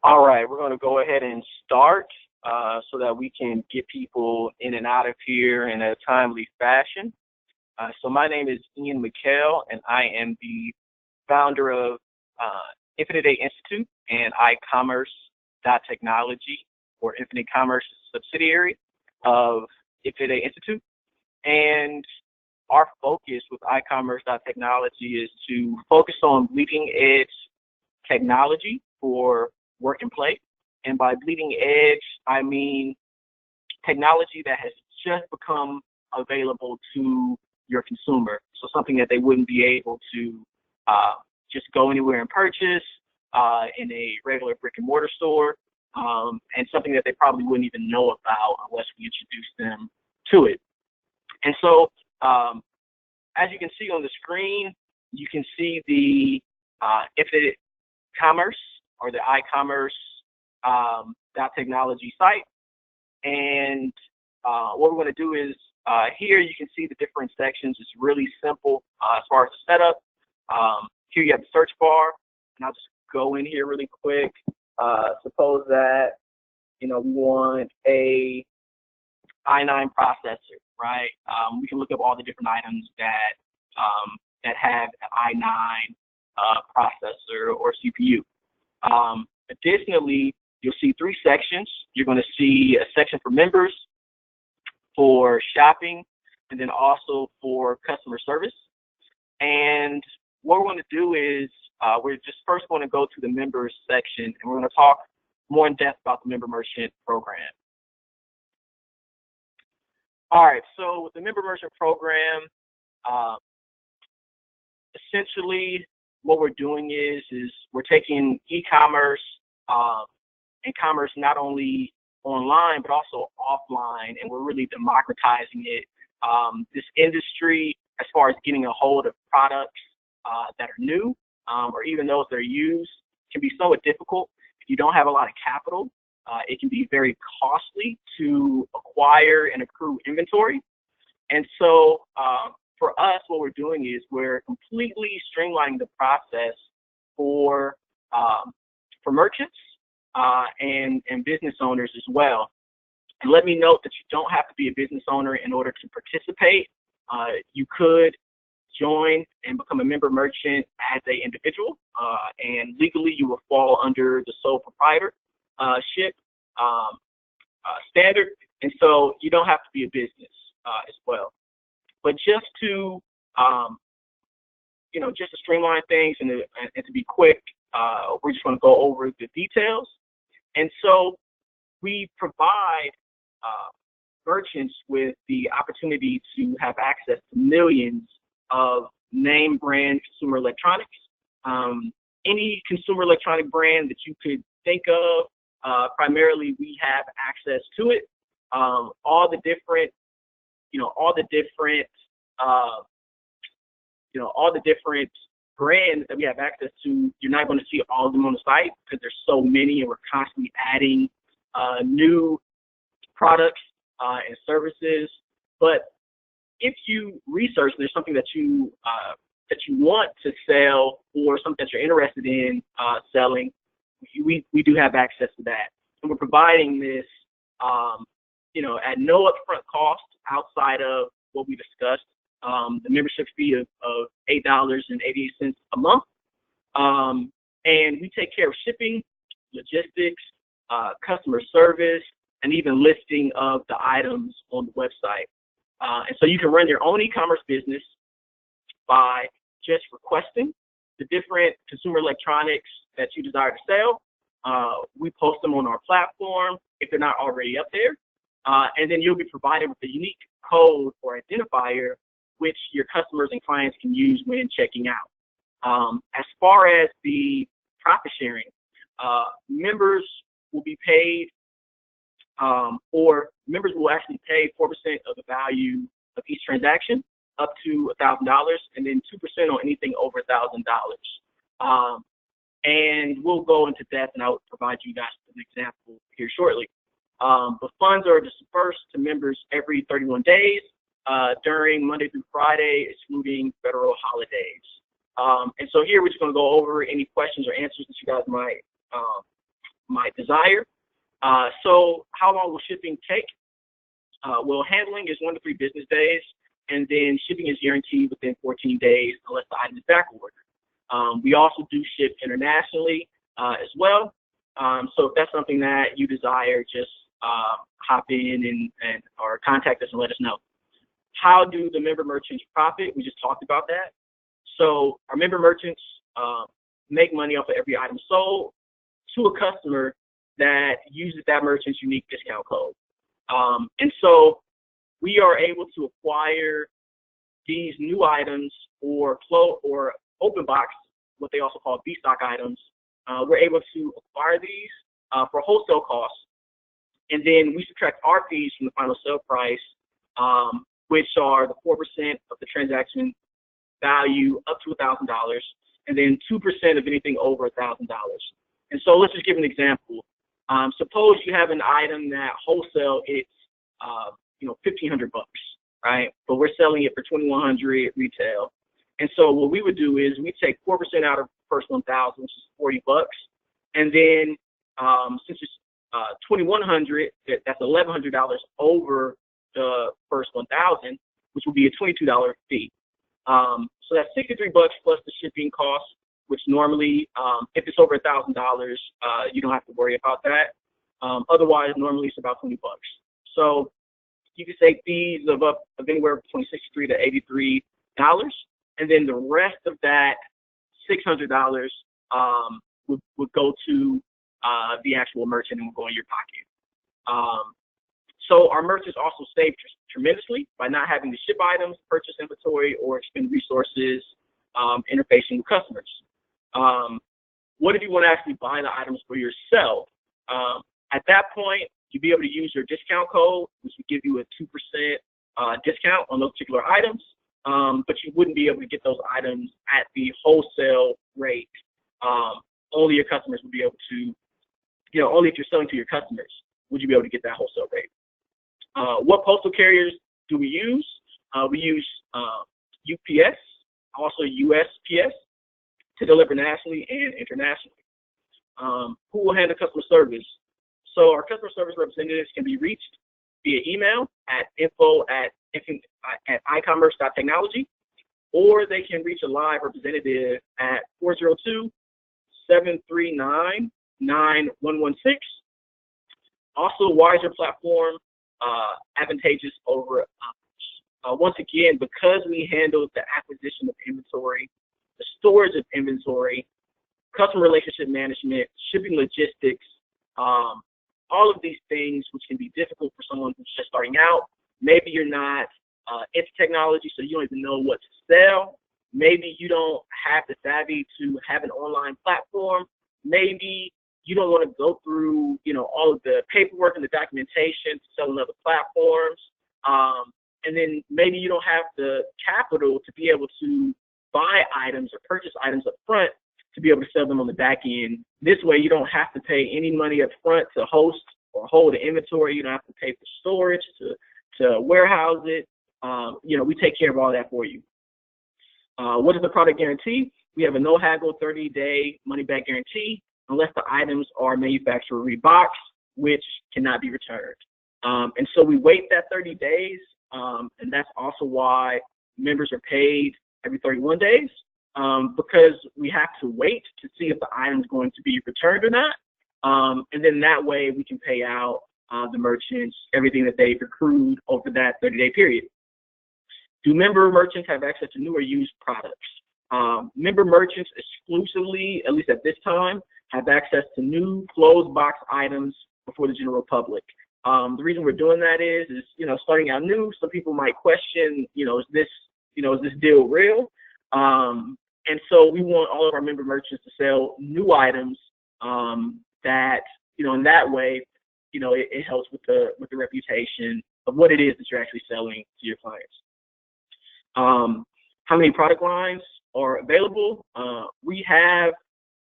All right, we're going to go ahead and start so that we can get people in and out of here in a timely fashion. So my name is Ian McHale, and I am the founder of Infinite Day Institute and icommerce.technology, or Infinite Commerce subsidiary of Infinite Day Institute. And our focus with icommerce.technology is to focus on bleeding edge technology for work and play. And by bleeding edge, I mean technology that has just become available to your consumer. So something that they wouldn't be able to just go anywhere and purchase in a regular brick and mortar store, and something that they probably wouldn't even know about unless we introduce them to it. And so as you can see on the screen, you can see the Infinite Commerce, or the icommerce.technology site. And what we're going to do is here you can see the different sections. It's really simple as far as the setup. Here you have the search bar, and I'll just go in here really quick. Suppose that we want a I9 processor, right? We can look up all the different items that have an I9 processor or CPU. Additionally, you'll see three sections. You're going to see a section for members, for shopping, and then also for customer service. And what we're going to do is we're just first going to go to the members section, and we're going to talk more in depth about the member merchant program. All right, so with the member merchant program, essentially what we're doing is we're taking e-commerce and commerce not only online but also offline, and we're really democratizing it. This industry, as far as getting a hold of products that are new or even those that are used, can be somewhat difficult. If you don't have a lot of capital, it can be very costly to acquire and accrue inventory. And so for us, what we're doing is we're completely streamlining the process for merchants and business owners as well. And let me note that you don't have to be a business owner in order to participate. You could join and become a member merchant as an individual, and legally you will fall under the sole proprietorship standard, and so you don't have to be a business as well. But just to just to streamline things and to be quick, we're just going to go over the details. And so we provide merchants with the opportunity to have access to millions of name brand consumer electronics. Any consumer electronic brand that you could think of, primarily we have access to it. All the different brands that we have access to, you're not going to see all of them on the site because there's so many, and we're constantly adding new products and services. But if you research and there's something that you want to sell or something that you're interested in selling, we do have access to that, and we're providing this at no upfront cost outside of what we discussed. The membership fee of $8.88 a month, and we take care of shipping, logistics, customer service, and even listing of the items on the website. And so you can run your own e-commerce business by just requesting the different consumer electronics that you desire to sell. We post them on our platform if they're not already up there, and then you'll be provided with a unique code or identifier which your customers and clients can use when checking out. As far as the profit sharing, members will be paid, or members will actually pay 4% of the value of each transaction up to $1,000, and then 2% on anything over $1,000. And we'll go into depth, and I'll provide you guys an example here shortly. But funds are dispersed to members every 31 days during Monday through Friday, excluding federal holidays. And so here we're just going to go over any questions or answers that you guys might desire. So how long will shipping take? Well, handling is 1 to 3 business days, and then shipping is guaranteed within 14 days unless the item is back ordered. We also do ship internationally as well. So if that's something that you desire, just hop in and or contact us and let us know. How do the member merchants profit? We just talked about that. So our member merchants make money off of every item sold to a customer that uses that merchant's unique discount code. And so we are able to acquire these new items or open box, what they also call B-stock items. We're able to acquire these for wholesale costs, and then we subtract our fees from the final sale price, which are the 4% of the transaction value up to $1,000, and then 2% of anything over $1,000. And so let's just give an example. Suppose you have an item that wholesale it's $1,500, right? But we're selling it for $2,100 retail. And so what we would do is we take 4% out of the first 1,000, which is $40, and then since it's $2,100, that's $1,100 over the first 1,000, which will be a $22 fee. So that's $63 plus the shipping cost, which normally, if it's over $1,000, you don't have to worry about that. Otherwise, normally it's about $20. So you can say fees of anywhere between $63 to $83, and then the rest of that $600 would go to the actual merchant and will go in your pocket. So our merchants also save tremendously by not having to ship items, purchase inventory, or expend resources interfacing with customers. What if you want to actually buy the items for yourself? At that point, you'll be able to use your discount code, which will give you a 2% discount on those particular items, but you wouldn't be able to get those items at the wholesale rate. Only your customers would be able to, only if you're selling to your customers would you be able to get that wholesale rate. What postal carriers do we use? We use UPS, also USPS, to deliver nationally and internationally. Who will handle customer service? So our customer service representatives can be reached via email at info@icommerce.technology, or they can reach a live representative at 402-739-9116. Also, Wiser platform, advantageous over others. Once again, because we handle the acquisition of inventory, the storage of inventory, customer relationship management, shipping logistics, all of these things which can be difficult for someone who's just starting out. Maybe you're not into technology, so you don't even know what to sell. Maybe you don't have the savvy to have an online platform. Maybe you don't want to go through, all of the paperwork and the documentation to sell on other platforms. And then maybe you don't have the capital to be able to buy items or purchase items up front to be able to sell them on the back end. This way, you don't have to pay any money up front to host or hold the inventory. You don't have to pay for storage, to warehouse it. We take care of all that for you. What is the product guarantee? We have a no-haggle 30-day money-back guarantee unless the items are manufacturer reboxed, which cannot be returned. And so we wait that 30 days, and that's also why members are paid every 31 days, because we have to wait to see if the item is going to be returned or not. And then that way we can pay out the merchants everything that they've accrued over that 30-day period. Do member merchants have access to new or used products? Member merchants exclusively, at least at this time, have access to new closed box items before the general public. The reason we're doing that is starting out new, some people might question, is this deal real? And so we want all of our member merchants to sell new items that, in that way, it helps with the reputation of what it is that you're actually selling to your clients. How many product lines are available? We have,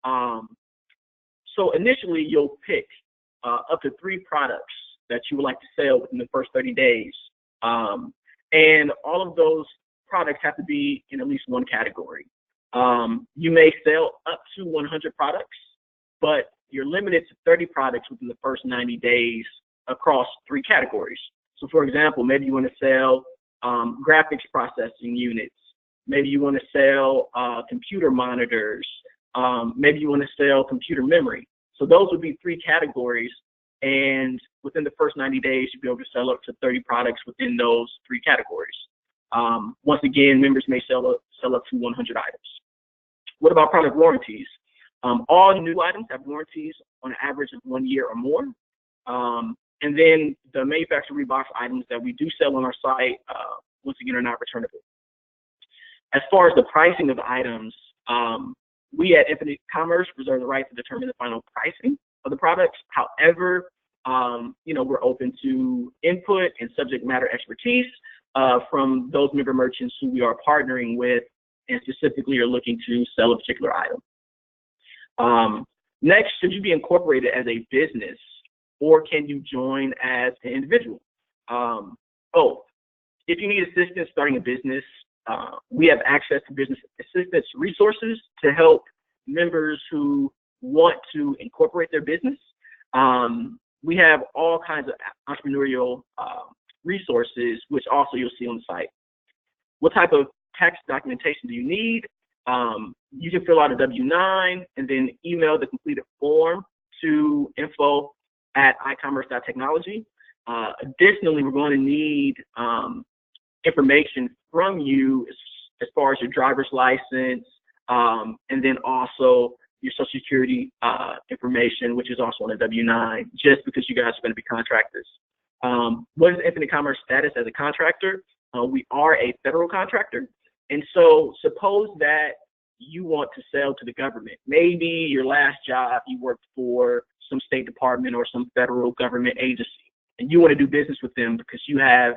so initially you'll pick up to 3 products that you would like to sell within the first 30 days. And all of those products have to be in at least one category. You may sell up to 100 products, but you're limited to 30 products within the first 90 days across 3 categories. So for example, maybe you want to sell graphics processing units. Maybe you want to sell computer monitors. Maybe you want to sell computer memory. So those would be 3 categories. And within the first 90 days, you'll be able to sell up to 30 products within those 3 categories. Once again, members may sell up to 100 items. What about product warranties? All new items have warranties on an average of 1 year or more. And then the manufacturer rebox items that we do sell on our site, once again, are not returnable. As far as the pricing of the items, we at Infinite Commerce reserve the right to determine the final pricing of the products. However, we're open to input and subject matter expertise from those member merchants who we are partnering with and specifically are looking to sell a particular item. Next, should you be incorporated as a business, or can you join as an individual? Both. If you need assistance starting a business, we have access to business assistance resources to help members who want to incorporate their business. We have all kinds of entrepreneurial resources, which also you'll see on the site. What type of tax documentation do you need? You can fill out a W-9 and then email the completed form to info@icommerce.technology. Additionally, we're going to need information from you as far as your driver's license, and then also your Social Security information, which is also on a W-9, just because you guys are going to be contractors. What is Infinite Commerce status as a contractor? We are a federal contractor. And so suppose that you want to sell to the government. Maybe your last job, you worked for some state department or some federal government agency, and you want to do business with them because you have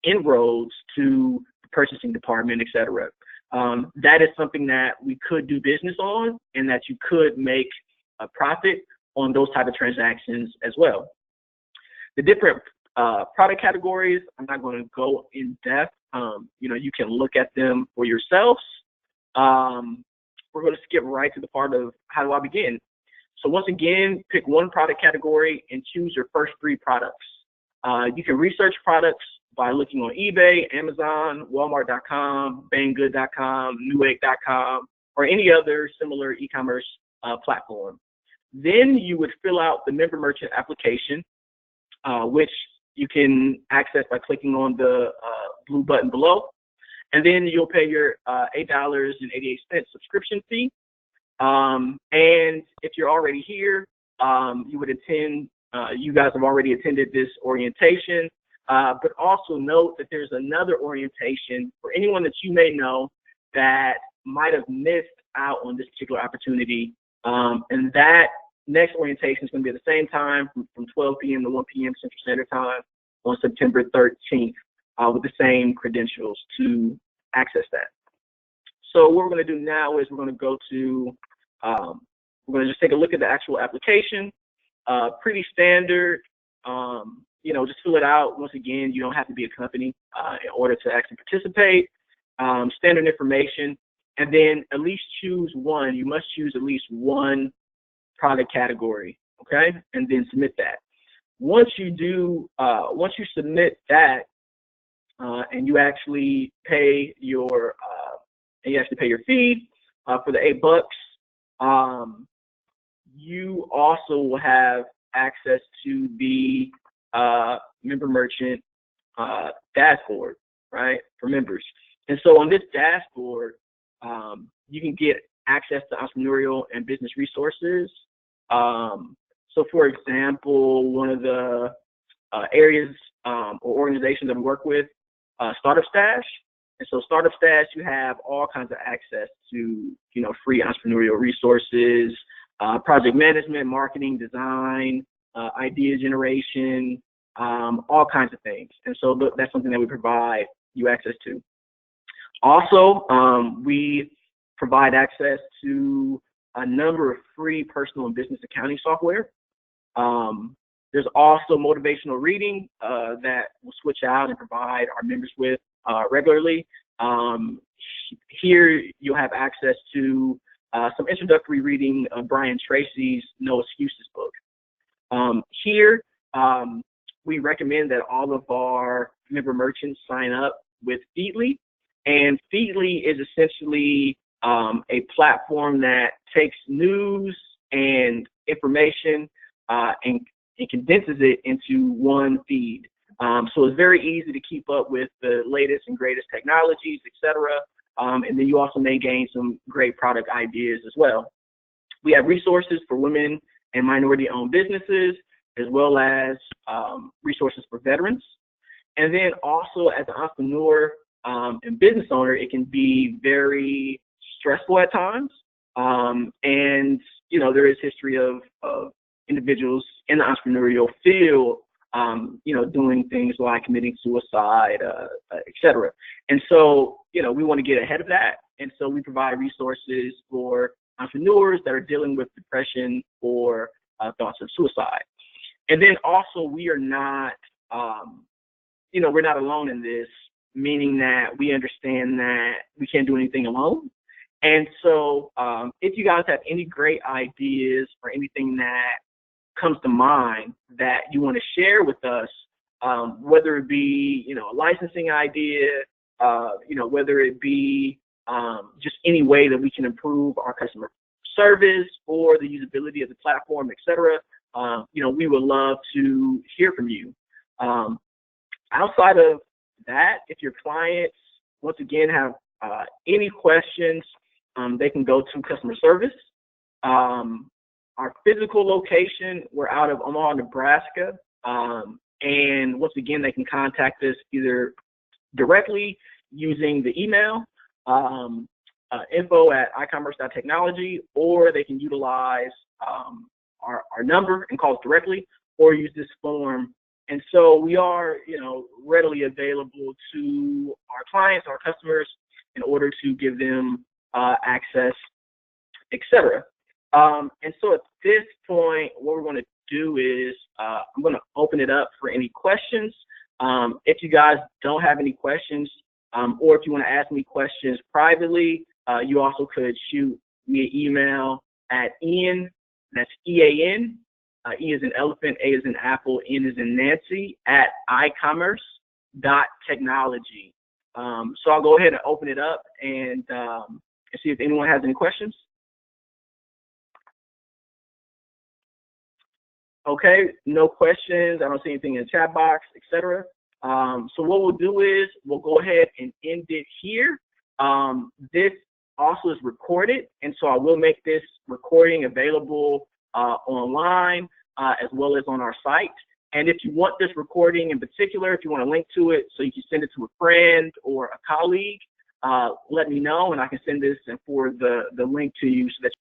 inroads to the purchasing department, et cetera. That is something that we could do business on, and that you could make a profit on those type of transactions as well. The different product categories, I'm not going to go in depth. You can look at them for yourselves. We're going to skip right to the part of how do I begin. So once again, pick one product category and choose your first 3 products. You can research products by looking on eBay, Amazon, Walmart.com, Banggood.com, Newegg.com, or any other similar e-commerce platform. Then you would fill out the member merchant application, which you can access by clicking on the blue button below. And then you'll pay your $8.88 subscription fee. And if you're already here, you guys have already attended this orientation. But also note that there's another orientation for anyone that you may know that might have missed out on this particular opportunity. And that next orientation is going to be at the same time from 12 p.m. to 1 p.m. Central Standard Time on September 13th with the same credentials to access that. So what we're going to do now is we're going to go to, we're going to just take a look at the actual application. Pretty standard. Just fill it out. Once again, you don't have to be a company in order to actually participate. Standard information, and then at least choose one. You must choose at least one product category, okay? And then submit that. Once you submit that, and you actually pay your fee for the $8, you also will have access to the member merchant dashboard, right, for members. And so on this dashboard, you can get access to entrepreneurial and business resources. So for example, one of the areas or organizations that we work with, Startup Stash. And so Startup Stash, you have all kinds of access to, free entrepreneurial resources, project management, marketing, design, idea generation, all kinds of things. And so that's something that we provide you access to. Also, we provide access to a number of free personal and business accounting software. There's also motivational reading that we'll switch out and provide our members with regularly. Here you'll have access to some introductory reading of Brian Tracy's No Excuses book. Here, we recommend that all of our member merchants sign up with Feedly. And Feedly is essentially a platform that takes news and information and it condenses it into one feed. So it's very easy to keep up with the latest and greatest technologies, etc. And then you also may gain some great product ideas as well. We have resources for women and minority-owned businesses, as well as resources for veterans. And then also as an entrepreneur and business owner, it can be very stressful at times. And, you know, there is history of individuals in the entrepreneurial field, you know, doing things like committing suicide, et cetera. And so, you know, we want to get ahead of that. And so we provide resources for entrepreneurs that are dealing with depression or thoughts of suicide. And then also we are not, you know, we're not alone in this, meaning that we understand that we can't do anything alone. And so if you guys have any great ideas or anything that comes to mind that you want to share with us, whether it be, you know, a licensing idea, you know, whether it be just any way that we can improve our customer service or the usability of the platform, et cetera, you know, we would love to hear from you. Outside of that, if your clients, once again, have any questions, they can go to customer service. Our physical location, we're out of Omaha, Nebraska. And once again, they can contact us either directly using the email, info@icommerce.technology, or they can utilize our number and call us directly, or use this form. And so we are, you know, readily available to our clients, our customers, in order to give them access, etc. And so at this point, what we're going to do is I'm going to open it up for any questions. If you guys don't have any questions, or if you want to ask me questions privately, you also could shoot me an email at Ian, that's E-A-N, E is in elephant, A is in apple, N is in Nancy, at icommerce.technology. So I'll go ahead and open it up and see if anyone has any questions. Okay, no questions. I don't see anything in the chat box, etc. So what we'll do is we'll go ahead and end it here. This also is recorded, and so I will make this recording available online as well as on our site. And if you want this recording in particular, if you want to link to it so you can send it to a friend or a colleague, let me know and I can send this and forward the link to you so that